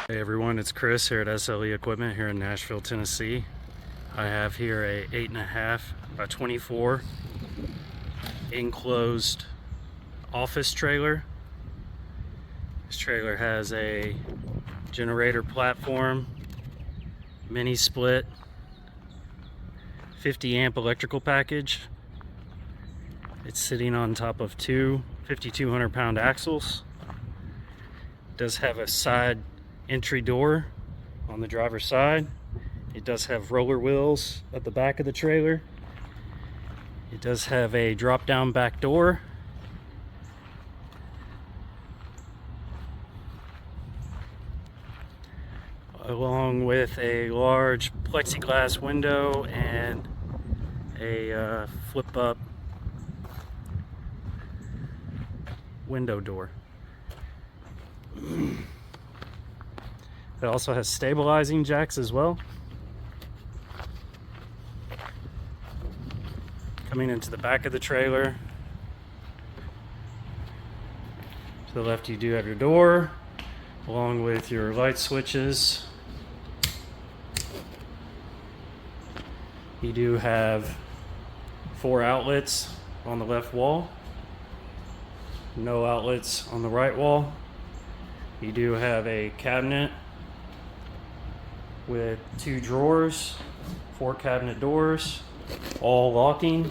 Hey everyone, it's Chris here at SLE Equipment here in Nashville, Tennessee. I have here a 8.5 by 24 enclosed office trailer. This trailer has a generator platform, mini split, 50 amp electrical package. It's sitting on top of two 5,200 pound axles. It does have a side entry door on the driver's side. It does have roller wheels at the back of the trailer. It does have a drop down back door. Along with a large plexiglass window and a flip up window door. It also has stabilizing jacks as well. Coming into the back of the trailer, to the left you do have your door, along with your light switches. You do have 4 outlets on the left wall, no outlets on the right wall. You do have a cabinet with 2 drawers, 4 cabinet doors, all locking.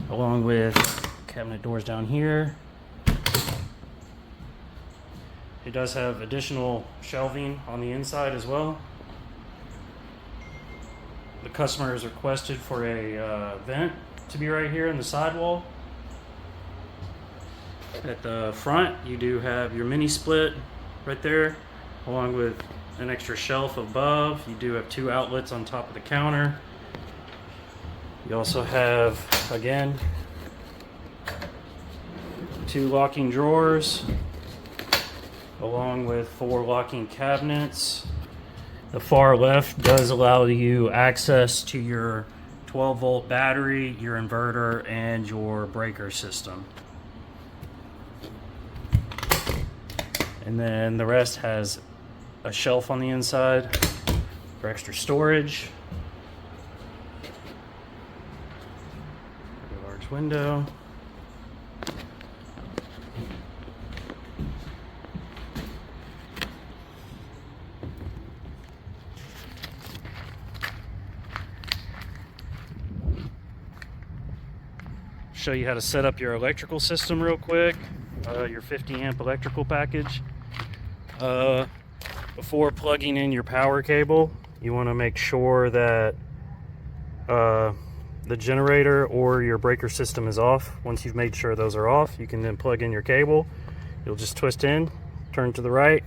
Along with cabinet doors down here. It does have additional shelving on the inside as well. The customer has requested for a vent to be right here in the sidewall. At the front, you do have your mini split right there, along with an extra shelf above. You do have 2 outlets on top of the counter. You also have, again, 2 locking drawers, along with 4 locking cabinets. The far left does allow you access to your 12-volt battery, your inverter, and your breaker system. And then the rest has a shelf on the inside for extra storage. A large window. Show you how to set up your electrical system real quick. Your 50 amp electrical package. Before plugging in your power cable, you want to make sure that the generator or your breaker system is off. Once you've made sure those are off, you can then plug in your cable. You'll just twist in, turn to the right,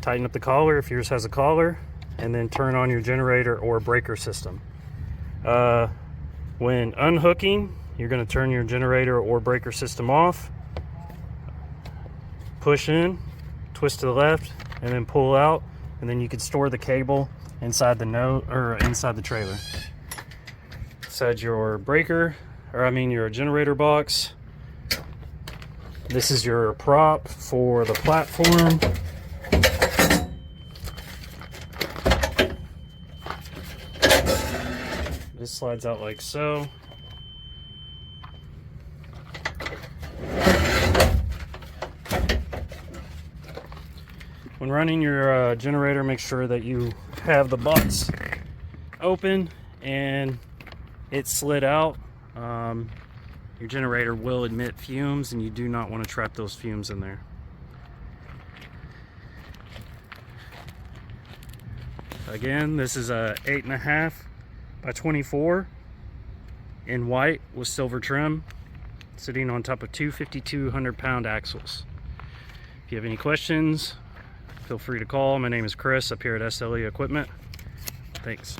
tighten up the collar if yours has a collar, and then turn on your generator or breaker system. When unhooking, you're going to turn your generator or breaker system off, push in, twist to the left, and then pull out, and then you can store the cable inside the inside the trailer. Inside your your generator box. This is your prop for the platform. This slides out like so. When running your generator, make sure that you have the box open and it's slid out. Your generator will emit fumes and you do not want to trap those fumes in there. Again, this is a 8.5 by 24 in white with silver trim, sitting on top of 2 5,200 pound axles. If you have any questions, feel free to call. My name is Chris up here at SLE Equipment. Thanks.